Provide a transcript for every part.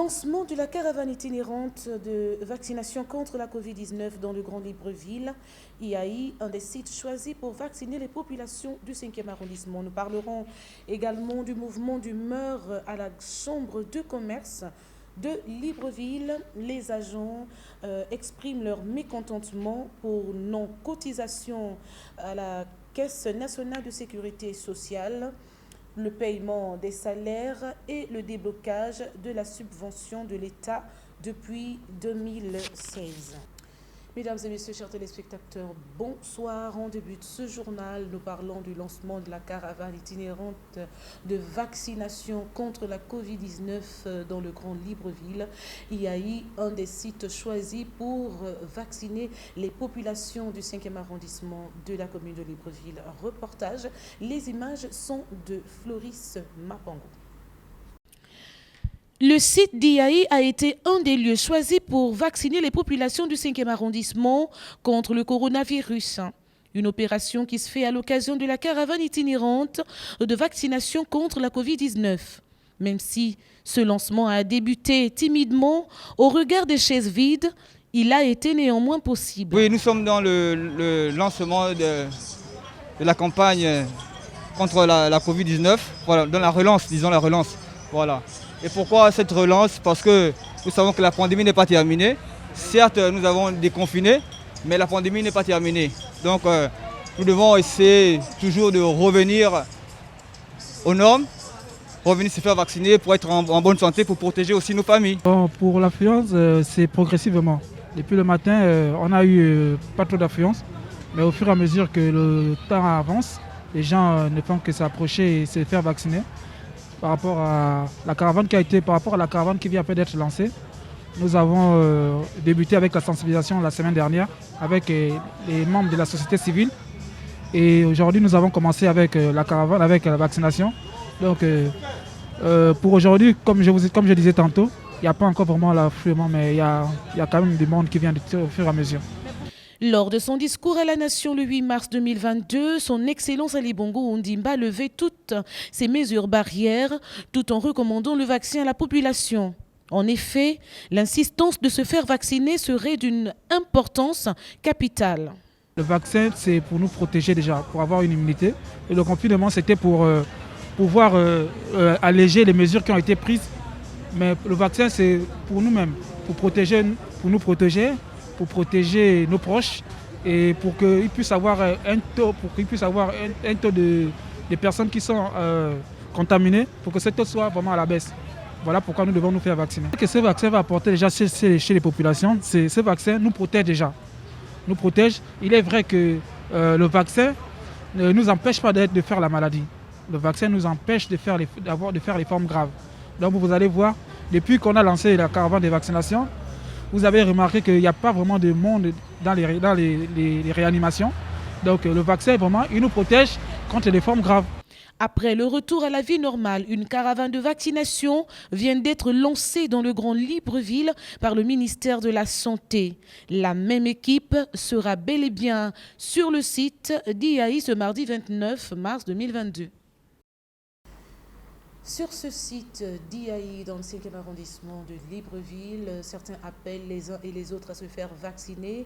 Lancement de la caravane itinérante de vaccination contre la Covid-19 dans le Grand Libreville, IAI, un des sites choisis pour vacciner les populations du 5e arrondissement. Nous parlerons également du mouvement d'humeur à la Chambre de commerce de Libreville. Les agents expriment leur mécontentement pour non-cotisation à la Caisse nationale de sécurité sociale, le paiement des salaires et le déblocage de la subvention de l'État depuis 2016. Mesdames et messieurs, chers téléspectateurs, bonsoir. En début de ce journal, nous parlons du lancement de la caravane itinérante de vaccination contre la Covid-19 dans le Grand Libreville. IAI, un des sites choisis pour vacciner les populations du 5e arrondissement de la commune de Libreville. Reportage, les images sont de Floris Mapango. Le site d'IAI a été un des lieux choisis pour vacciner les populations du 5e arrondissement contre le coronavirus. Une opération qui se fait à l'occasion de la caravane itinérante de vaccination contre la Covid-19. Même si ce lancement a débuté timidement, au regard des chaises vides, il a été néanmoins possible. Oui, nous sommes dans le lancement de la campagne contre la Covid-19, voilà, dans la relance, disons la relance. Voilà. Et pourquoi cette relance? Parce que nous savons que la pandémie n'est pas terminée. Certes, nous avons déconfiné, mais la pandémie n'est pas terminée. Donc, nous devons essayer toujours de revenir aux normes, revenir se faire vacciner pour être en bonne santé, pour protéger aussi nos familles. Bon, pour l'affluence, c'est progressivement. Depuis le matin, on a eu pas trop d'affluence, mais au fur et à mesure que le temps avance, les gens ne font que s'approcher et se faire vacciner. Par rapport à la caravane qui vient d'être lancée, nous avons débuté avec la sensibilisation la semaine dernière avec les membres de la société civile. Et aujourd'hui, nous avons commencé avec la caravane, avec la vaccination. Donc, pour aujourd'hui, comme je disais tantôt, il n'y a pas encore vraiment l'affluement, mais il y a quand même du monde qui vient au fur et à mesure. Lors de son discours à la Nation le 8 mars 2022, son Excellence Ali Bongo Ondimba levait toutes ces mesures barrières tout en recommandant le vaccin à la population. En effet, l'insistance de se faire vacciner serait d'une importance capitale. Le vaccin, c'est pour nous protéger déjà, pour avoir une immunité. Et le confinement, c'était pour pouvoir alléger les mesures qui ont été prises. Mais le vaccin, c'est pour nous-mêmes, pour nous protéger, pour protéger nos proches et pour qu'ils puissent avoir un taux, de personnes qui sont contaminées, pour que ce taux soit vraiment à la baisse. Voilà pourquoi nous devons nous faire vacciner. Ce que ce vaccin va apporter déjà chez les populations, ce vaccin nous protège déjà. Nous protège. Il est vrai que le vaccin ne nous empêche pas de faire la maladie. Le vaccin nous empêche de faire les formes graves. Donc vous allez voir, depuis qu'on a lancé la caravane de vaccination, vous avez remarqué qu'il n'y a pas vraiment de monde dans les réanimations. Donc le vaccin, vraiment, il nous protège contre les formes graves. Après le retour à la vie normale, une caravane de vaccination vient d'être lancée dans le Grand Libreville par le ministère de la Santé. La même équipe sera bel et bien sur le site d'IAI ce mardi 29 mars 2022. Sur ce site d'IAI dans le 5e arrondissement de Libreville, certains appellent les uns et les autres à se faire vacciner.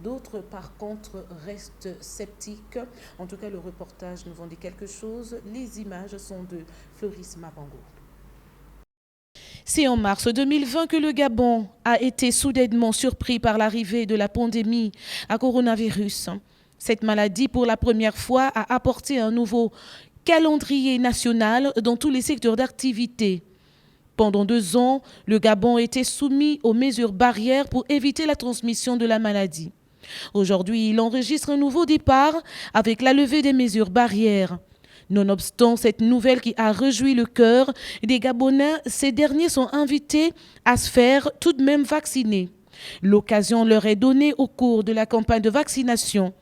D'autres, par contre, restent sceptiques. En tout cas, le reportage nous en dit quelque chose. Les images sont de Floris Mapango. C'est en mars 2020 que le Gabon a été soudainement surpris par l'arrivée de la pandémie à coronavirus. Cette maladie, pour la première fois, a apporté un nouveau calendrier national dans tous les secteurs d'activité. Pendant 2 ans, le Gabon était soumis aux mesures barrières pour éviter la transmission de la maladie. Aujourd'hui, il enregistre un nouveau départ avec la levée des mesures barrières. Nonobstant cette nouvelle qui a réjoui le cœur des Gabonais, ces derniers sont invités à se faire tout de même vacciner. L'occasion leur est donnée au cours de la campagne de vaccination.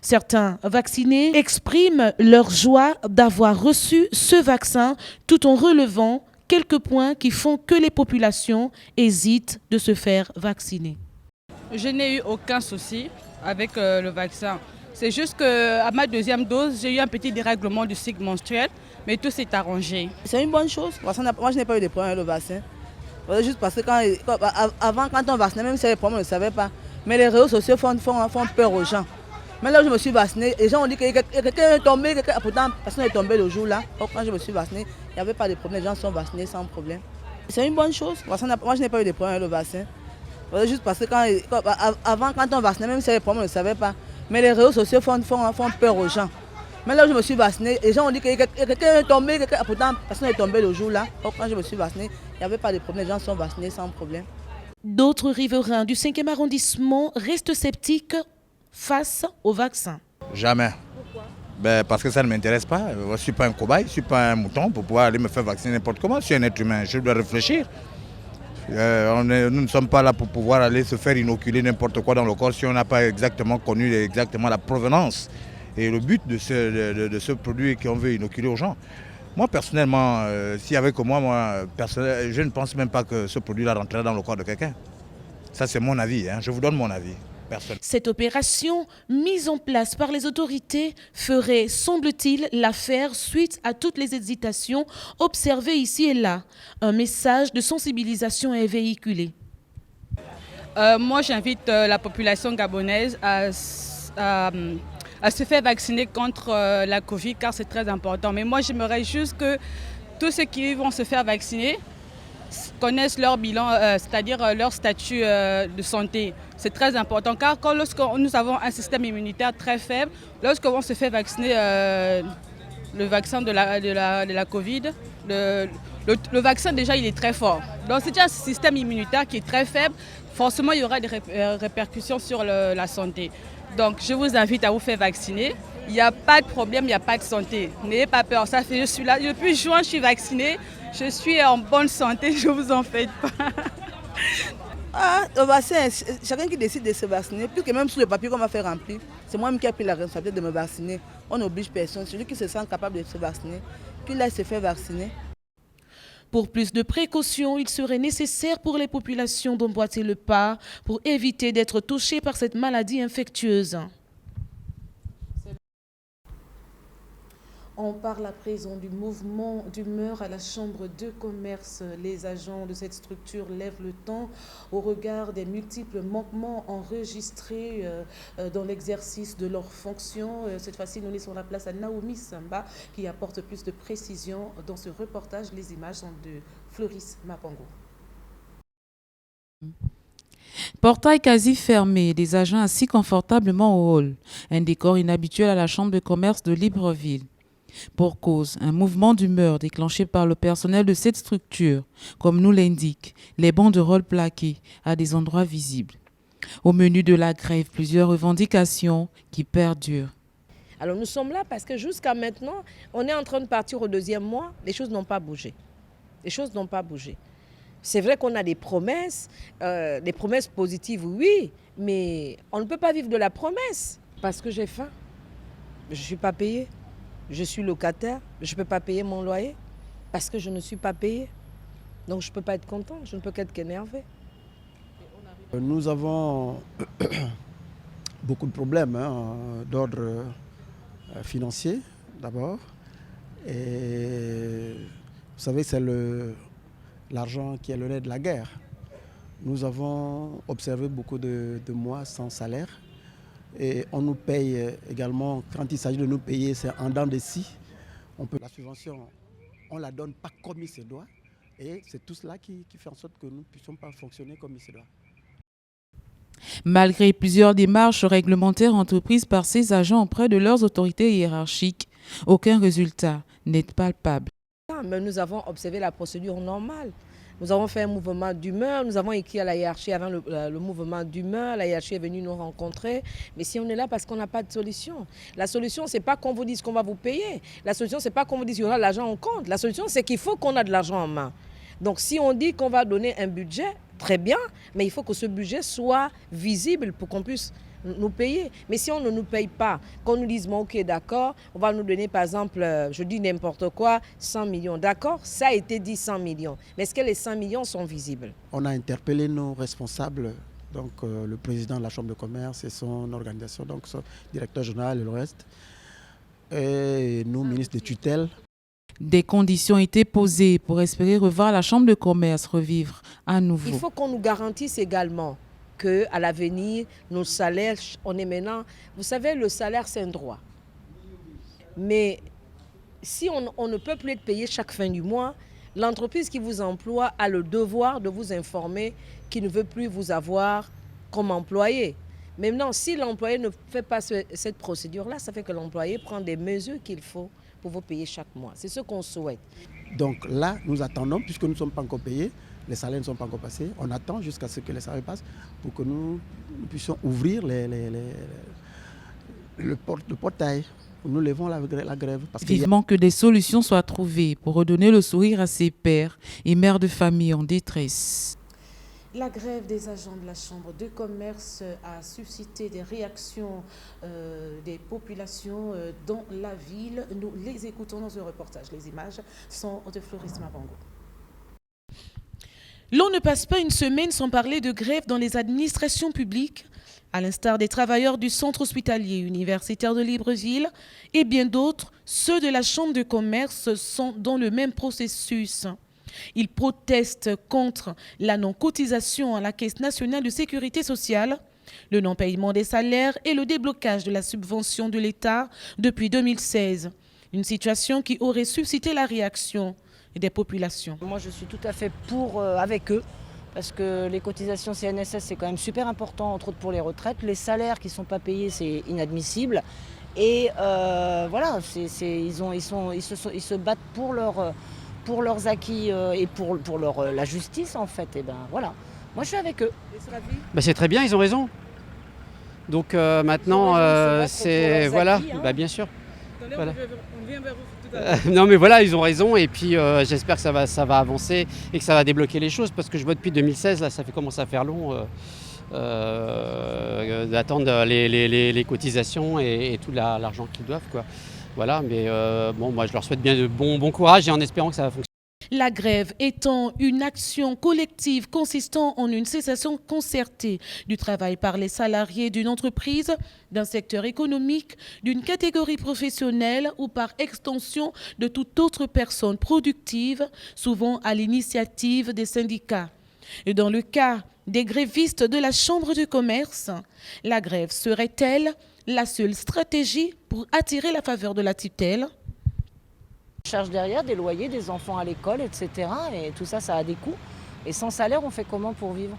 Certains vaccinés expriment leur joie d'avoir reçu ce vaccin tout en relevant quelques points qui font que les populations hésitent de se faire vacciner. Je n'ai eu aucun souci avec le vaccin. C'est juste qu'à ma 2e dose, j'ai eu un petit dérèglement du cycle menstruel, mais tout s'est arrangé. C'est une bonne chose. Moi, je n'ai pas eu de problème avec le vaccin. Juste parce que avant, quand on vaccinait, même si les problèmes, on ne le savait pas. Mais les réseaux sociaux font peur aux gens. Mais là où je me suis vaccinée, les gens ont dit que quelqu'un est tombé, pourtant personne n'est tombé le jour-là. Quand je me suis vaccinée, il n'y avait pas de problème, les gens sont vaccinés sans problème. C'est une bonne chose. Moi, je n'ai pas eu de problème avec le vaccin. Juste parce que avant, quand on vaccinait, même si les problèmes, on ne le savait pas. Mais les réseaux sociaux font peur aux gens. Mais là où je me suis vaccinée, les gens ont dit que quelqu'un est tombé, pourtant personne n'est tombé le jour-là. Quand je me suis vaccinée, il n'y avait pas de problème, les gens sont vaccinés sans problème. D'autres riverains du 5e arrondissement restent sceptiques face au vaccin. Jamais. Parce que ça ne m'intéresse pas. Je ne suis pas un cobaye, je ne suis pas un mouton pour pouvoir aller me faire vacciner n'importe comment. Je suis un être humain, je dois réfléchir. Nous ne sommes pas là pour pouvoir aller se faire inoculer n'importe quoi dans le corps si on n'a pas exactement connu exactement la provenance et le but de ce produit qu'on veut inoculer aux gens. Moi personnellement, s'il y avait que moi je ne pense même pas que ce produit-là rentrerait dans le corps de quelqu'un. Ça c'est mon avis, hein. Je vous donne mon avis. Personnel. Cette opération, mise en place par les autorités, ferait, semble-t-il, l'affaire suite à toutes les hésitations observées ici et là. Un message de sensibilisation est véhiculé. Moi, j'invite la population gabonaise à se faire vacciner contre la Covid, car c'est très important. Mais moi, j'aimerais juste que tous ceux qui vont se faire vacciner connaissent leur bilan, c'est-à-dire leur statut de santé. C'est très important car lorsque nous avons un système immunitaire très faible, lorsqu'on se fait vacciner le vaccin de la Covid, le vaccin déjà il est très fort. Donc c'est déjà un système immunitaire qui est très faible, forcément il y aura des répercussions sur la santé. Donc je vous invite à vous faire vacciner. Il n'y a pas de problème, il n'y a pas de santé. N'ayez pas peur, ça fait je suis là. Depuis juin, je suis vaccinée. Je suis en bonne santé, je ne vous en faites pas. Le vaccin, chacun qui décide de se vacciner, plus que même sur le papier qu'on m'a fait remplir, c'est moi-même qui ai pris la responsabilité de me vacciner. On n'oblige personne. Celui qui se sent capable de se vacciner, qu'il aille se faire vacciner. Pour plus de précautions, il serait nécessaire pour les populations d'emboîter le pas pour éviter d'être touchées par cette maladie infectieuse. On parle à présent du mouvement d'humeur à la Chambre de commerce. Les agents de cette structure lèvent le ton au regard des multiples manquements enregistrés dans l'exercice de leurs fonctions. Cette fois-ci, nous laissons la place à Naomi Samba qui apporte plus de précision dans ce reportage. Les images sont de Floris Mapango. Portail quasi fermé, des agents assis confortablement au hall. Un décor inhabituel à la Chambre de commerce de Libreville. Pour cause, un mouvement d'humeur déclenché par le personnel de cette structure, comme nous l'indiquent les bancs de rôle plaqués à des endroits visibles. Au menu de la grève, plusieurs revendications qui perdurent. Alors nous sommes là parce que jusqu'à maintenant, on est en train de partir au 2e mois, les choses n'ont pas bougé. Les choses n'ont pas bougé. C'est vrai qu'on a des promesses positives, oui, mais on ne peut pas vivre de la promesse parce que j'ai faim, je ne suis pas payée. Je suis locataire, je ne peux pas payer mon loyer parce que je ne suis pas payée. Donc je ne peux pas être content, je ne peux qu'être qu'énervée. Nous avons beaucoup de problèmes d'ordre financier d'abord. Et vous savez, c'est l'argent qui est le nerf de la guerre. Nous avons observé beaucoup de mois sans salaire. Et on nous paye également, quand il s'agit de nous payer, c'est en dents de scie. La subvention, on ne la donne pas comme il se doit. Et c'est tout cela qui fait en sorte que nous ne puissions pas fonctionner comme il se doit. Malgré plusieurs démarches réglementaires entreprises par ces agents auprès de leurs autorités hiérarchiques, aucun résultat n'est palpable. Mais nous avons observé la procédure normale. Nous avons fait un mouvement d'humeur, nous avons écrit à la hiérarchie avant le mouvement d'humeur, la hiérarchie est venue nous rencontrer. Mais si on est là parce qu'on n'a pas de solution. La solution, ce n'est pas qu'on vous dise qu'on va vous payer. La solution, ce n'est pas qu'on vous dise qu'il y aura de l'argent en compte. La solution, c'est qu'il faut qu'on ait de l'argent en main. Donc si on dit qu'on va donner un budget, très bien, mais il faut que ce budget soit visible pour qu'on puisse nous payer. Mais si on ne nous paye pas, qu'on nous dise, bon, ok, d'accord, on va nous donner par exemple, je dis n'importe quoi, 100 millions. D'accord, ça a été dit 100 millions. Mais est-ce que les 100 millions sont visibles? On a interpellé nos responsables, donc le président de la Chambre de commerce et son organisation, donc son directeur général et le reste, et nous, ministres de tutelle. Des conditions étaient posées pour espérer revoir la Chambre de commerce revivre à nouveau. Il faut qu'on nous garantisse également qu'à l'avenir, nos salaires, on est maintenant... Vous savez, le salaire, c'est un droit. Mais si on ne peut plus être payé chaque fin du mois, l'entreprise qui vous emploie a le devoir de vous informer qu'il ne veut plus vous avoir comme employé. Maintenant, si l'employé ne fait pas cette procédure-là, ça fait que l'employé prend des mesures qu'il faut pour vous payer chaque mois. C'est ce qu'on souhaite. Donc là, nous attendons, puisque nous ne sommes pas encore payés, les salaires ne sont pas encore passés, on attend jusqu'à ce que les salaires passent pour que nous puissions ouvrir le portail. Nous levons la grève. Vivement que des solutions soient trouvées pour redonner le sourire à ces pères et mères de famille en détresse. La grève des agents de la Chambre de commerce a suscité des réactions des populations dans la ville. Nous les écoutons dans un reportage. Les images sont de Floris Mabango. L'on ne passe pas une semaine sans parler de grève dans les administrations publiques, à l'instar des travailleurs du centre hospitalier universitaire de Libreville et bien d'autres. Ceux de la Chambre de commerce sont dans le même processus. Ils protestent contre la non-cotisation à la Caisse nationale de sécurité sociale, le non-paiement des salaires et le déblocage de la subvention de l'État depuis 2016. Une situation qui aurait suscité la réaction des populations. Moi, je suis tout à fait avec eux, parce que les cotisations CNSS, c'est quand même super important, entre autres pour les retraites. Les salaires qui ne sont pas payés, c'est inadmissible. Et voilà, ils se battent pour leurs acquis et pour la justice, en fait. Et ben voilà, moi je suis avec eux. C'est très bien, ils ont raison. Donc maintenant, c'est... Voilà, acquis, hein. Bien sûr. Attendez, voilà. On vient vers vous tout à l'heure. Non mais voilà, ils ont raison et puis j'espère que ça va avancer et que ça va débloquer les choses parce que je vois depuis 2016, là ça commence à faire long d'attendre les cotisations et tout l'argent qu'ils doivent, quoi. Voilà, mais bon, moi je leur souhaite bien de bon courage et en espérant que ça va fonctionner. La grève étant une action collective consistant en une cessation concertée du travail par les salariés d'une entreprise, d'un secteur économique, d'une catégorie professionnelle ou par extension de toute autre personne productive, souvent à l'initiative des syndicats. Et dans le cas des grévistes de la Chambre de commerce, la grève serait-elle la seule stratégie pour attirer la faveur de la tutelle? On cherche derrière des loyers, des enfants à l'école, etc. Et tout ça, ça a des coûts. Et sans salaire, on fait comment pour vivre?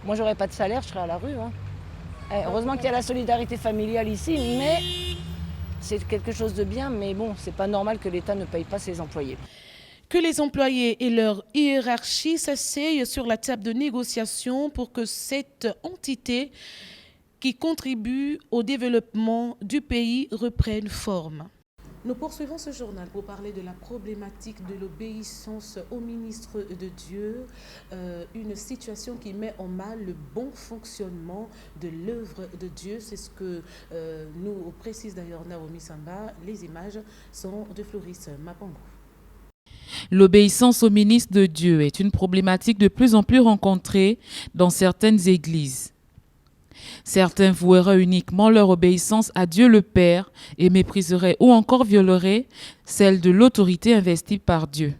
Moi, j'aurais pas de salaire, je serais à la rue. Hein. Heureusement qu'il y a la solidarité familiale ici, mais c'est quelque chose de bien. Mais bon, c'est pas normal que l'État ne paye pas ses employés. Que les employés et leur hiérarchie s'asseyent sur la table de négociation pour que cette entité qui contribue au développement du pays reprenne forme. Nous poursuivons ce journal pour parler de la problématique de l'obéissance au ministre de Dieu, une situation qui met en mal le bon fonctionnement de l'œuvre de Dieu. C'est ce que nous précise d'ailleurs Naomi Samba. Les images sont de Floris Mabango. L'obéissance au ministre de Dieu est une problématique de plus en plus rencontrée dans certaines églises. Certains voueraient uniquement leur obéissance à Dieu le Père et mépriseraient ou encore violeraient celle de l'autorité investie par Dieu.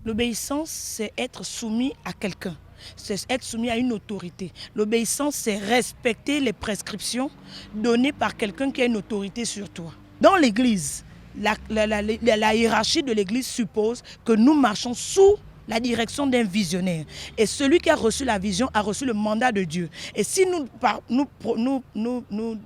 L'obéissance, c'est être soumis à quelqu'un, c'est être soumis à une autorité. L'obéissance, c'est respecter les prescriptions données par quelqu'un qui a une autorité sur toi. Dans l'Église, la hiérarchie de l'Église suppose que nous marchons sous la direction d'un visionnaire. Et celui qui a reçu la vision a reçu le mandat de Dieu. Et si nous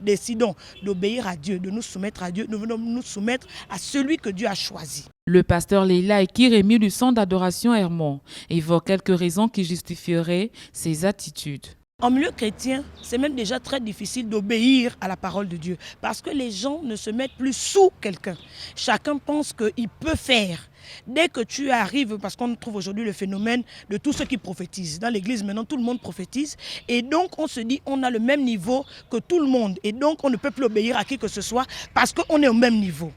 décidons d'obéir à Dieu, de nous soumettre à Dieu, nous venons nous soumettre à celui que Dieu a choisi. Le pasteur Leila Ekirémi du centre d'adoration Hermon évoque quelques raisons qui justifieraient ces attitudes. En milieu chrétien, c'est même déjà très difficile d'obéir à la parole de Dieu parce que les gens ne se mettent plus sous quelqu'un. Chacun pense qu'il peut faire. Dès que tu arrives, parce qu'on trouve aujourd'hui le phénomène de tous ceux qui prophétisent. Dans l'église maintenant, tout le monde prophétise et donc on se dit on a le même niveau que tout le monde et donc on ne peut plus obéir à qui que ce soit parce qu'on est au même niveau.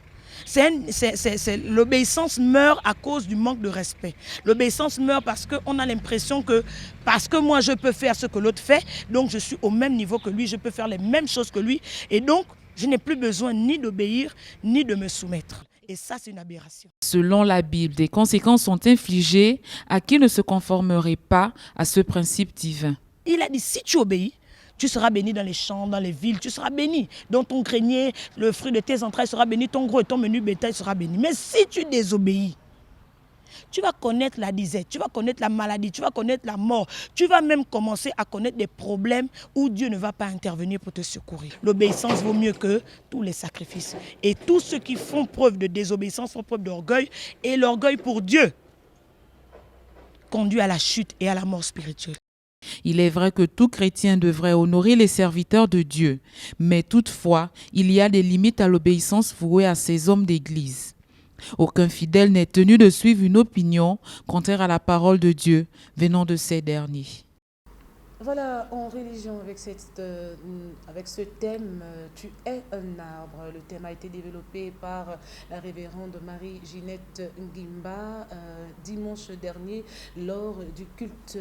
L'obéissance meurt à cause du manque de respect. L'obéissance meurt parce qu'on a l'impression que parce que moi je peux faire ce que l'autre fait, donc je suis au même niveau que lui, je peux faire les mêmes choses que lui et donc je n'ai plus besoin ni d'obéir ni de me soumettre. Et ça, c'est une aberration. Selon la Bible, des conséquences sont infligées à qui ne se conformerait pas à ce principe divin. Il a dit, si tu obéis, tu seras béni dans les champs, dans les villes, tu seras béni. Dans ton grenier, le fruit de tes entrailles sera béni, ton gros et ton menu bétail sera béni. Mais si tu désobéis, tu vas connaître la disette, tu vas connaître la maladie, tu vas connaître la mort. Tu vas même commencer à connaître des problèmes où Dieu ne va pas intervenir pour te secourir. L'obéissance vaut mieux que tous les sacrifices. Et tous ceux qui font preuve de désobéissance font preuve d'orgueil. Et l'orgueil pour Dieu conduit à la chute et à la mort spirituelle. Il est vrai que tout chrétien devrait honorer les serviteurs de Dieu, mais toutefois, il y a des limites à l'obéissance vouée à ces hommes d'église. Aucun fidèle n'est tenu de suivre une opinion contraire à la parole de Dieu venant de ces derniers. Voilà, en religion, avec ce thème, tu es un arbre. Le thème a été développé par la révérende Marie-Ginette Ngimba dimanche dernier lors du culte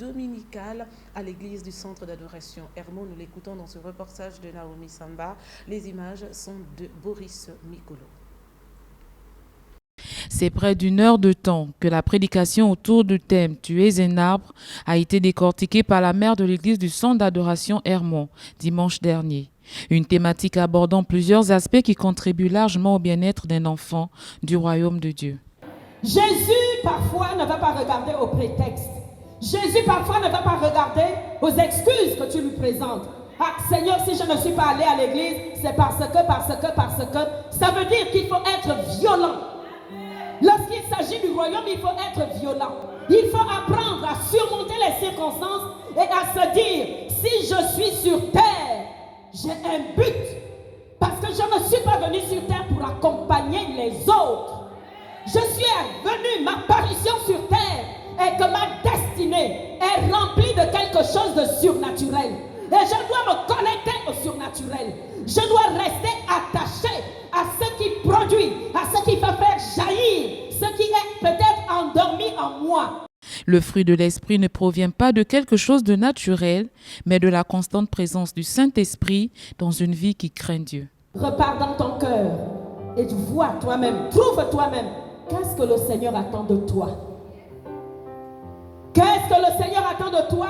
dominical à l'église du centre d'adoration Hermon. Nous l'écoutons dans ce reportage de Naomi Samba. Les images sont de Boris Mikolo. C'est près d'une heure de temps que la prédication autour du thème « Tu es un arbre » a été décortiquée par la mère de l'église du centre d'adoration Hermon dimanche dernier. Une thématique abordant plusieurs aspects qui contribuent largement au bien-être d'un enfant du royaume de Dieu. Jésus parfois ne va pas regarder au prétexte. Jésus parfois ne va pas regarder aux excuses que tu lui présentes. Ah Seigneur, si je ne suis pas allé à l'église, c'est parce que. Ça veut dire qu'il faut être violent. Lorsqu'il s'agit du royaume, il faut être violent. Il faut apprendre à surmonter les circonstances et à se dire, si je suis sur terre, j'ai un but. Parce que je ne suis pas venu sur terre pour accompagner les autres. Je suis venu, ma parution sur terre est que ma destinée est remplie de quelque chose de surnaturel. Et je dois me connecter au surnaturel. Je dois rester attaché à ce qui produit, à ce qui va faire jaillir, ce qui est peut-être endormi en moi. Le fruit de l'esprit ne provient pas de quelque chose de naturel, mais de la constante présence du Saint-Esprit dans une vie qui craint Dieu. Repars dans ton cœur et tu vois toi-même, trouve toi-même, qu'est-ce que le Seigneur attend de toi? Qu'est-ce que le Seigneur attend de toi?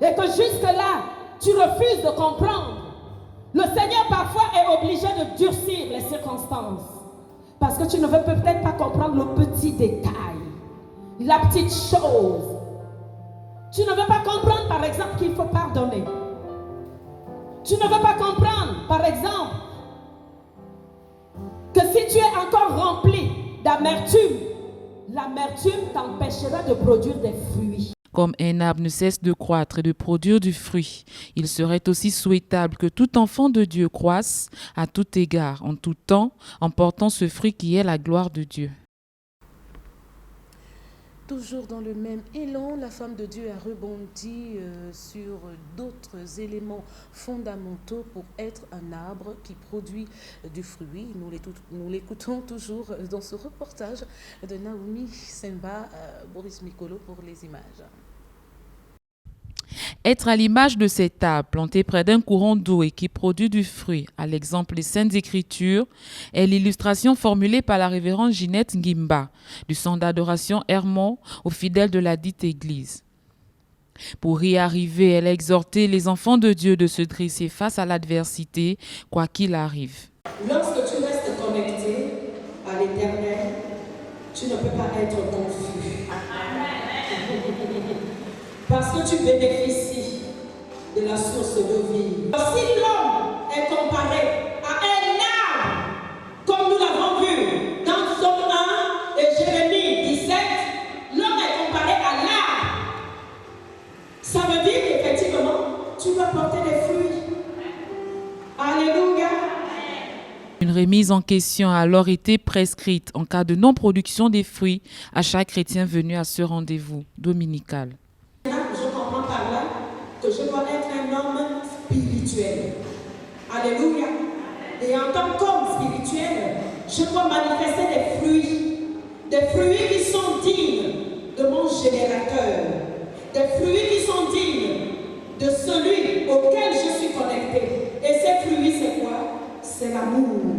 Et que jusque-là, tu refuses de comprendre. Le Seigneur parfois est obligé de durcir les circonstances. Parce que tu ne veux peut-être pas comprendre le petit détail, la petite chose. Tu ne veux pas comprendre par exemple qu'il faut pardonner. Tu ne veux pas comprendre par exemple que si tu es encore rempli d'amertume, l'amertume t'empêchera de produire des fruits. Comme un arbre ne cesse de croître et de produire du fruit, il serait aussi souhaitable que tout enfant de Dieu croisse à tout égard, en tout temps, en portant ce fruit qui est la gloire de Dieu. Toujours dans le même élan, la femme de Dieu a rebondi sur d'autres éléments fondamentaux pour être un arbre qui produit du fruit. Nous l'écoutons toujours dans ce reportage de Naomi Samba, Boris Mikolo pour les images. Être à l'image de cet arbre planté près d'un courant d'eau et qui produit du fruit, à l'exemple des Saintes Écritures, est l'illustration formulée par la révérende Ginette Ngimba du centre d'adoration Hermon aux fidèles de la dite église. Pour y arriver, elle a exhorté les enfants de Dieu de se dresser face à l'adversité, quoi qu'il arrive. Lorsque tu restes connecté à l'Éternel, tu ne peux pas être confus. Parce que tu bénéficies de la source de vie. Si l'homme est comparé à un arbre, comme nous l'avons vu dans Somme 1 et Jérémie 17, l'homme est comparé à l'arbre. Ça veut dire qu'effectivement, tu vas porter des fruits. Alléluia. Une remise en question a alors été prescrite en cas de non-production des fruits à chaque chrétien venu à ce rendez-vous dominical. Je comprends par là que je dois être un homme spirituel. Alléluia. Et en tant qu'homme spirituel, je dois manifester des fruits qui sont dignes de mon générateur, des fruits qui sont dignes de celui auquel je suis connecté. Et ces fruits, c'est quoi? C'est l'amour.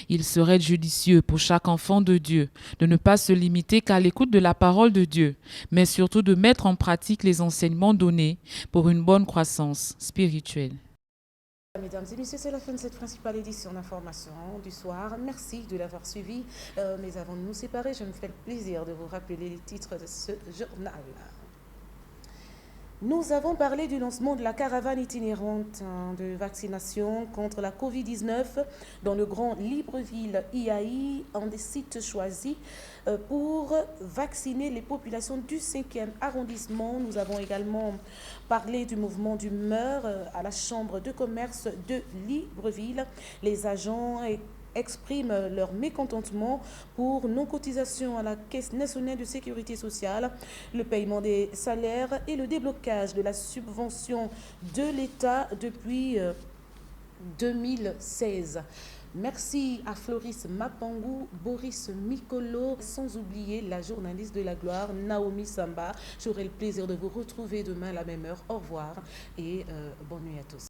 Il serait judicieux pour chaque enfant de Dieu de ne pas se limiter qu'à l'écoute de la parole de Dieu, mais surtout de mettre en pratique les enseignements donnés pour une bonne croissance spirituelle. Mesdames et messieurs, c'est la fin de cette principale édition d'information du soir. Merci de l'avoir suivi. Mais avant de nous séparer, je me fais le plaisir de vous rappeler les titres de ce journal. Nous avons parlé du lancement de la caravane itinérante de vaccination contre la Covid-19 dans le Grand Libreville IAI, un des sites choisis pour vacciner les populations du 5e arrondissement. Nous avons également parlé du mouvement d'humeur à la Chambre de commerce de Libreville. Les agents expriment leur mécontentement pour non-cotisation à la Caisse nationale de sécurité sociale, le paiement des salaires et le déblocage de la subvention de l'État depuis 2016. Merci à Floris Mapangou, Boris Mikolo, sans oublier la journaliste de la gloire, Naomi Samba. J'aurai le plaisir de vous retrouver demain à la même heure. Au revoir et bonne nuit à tous.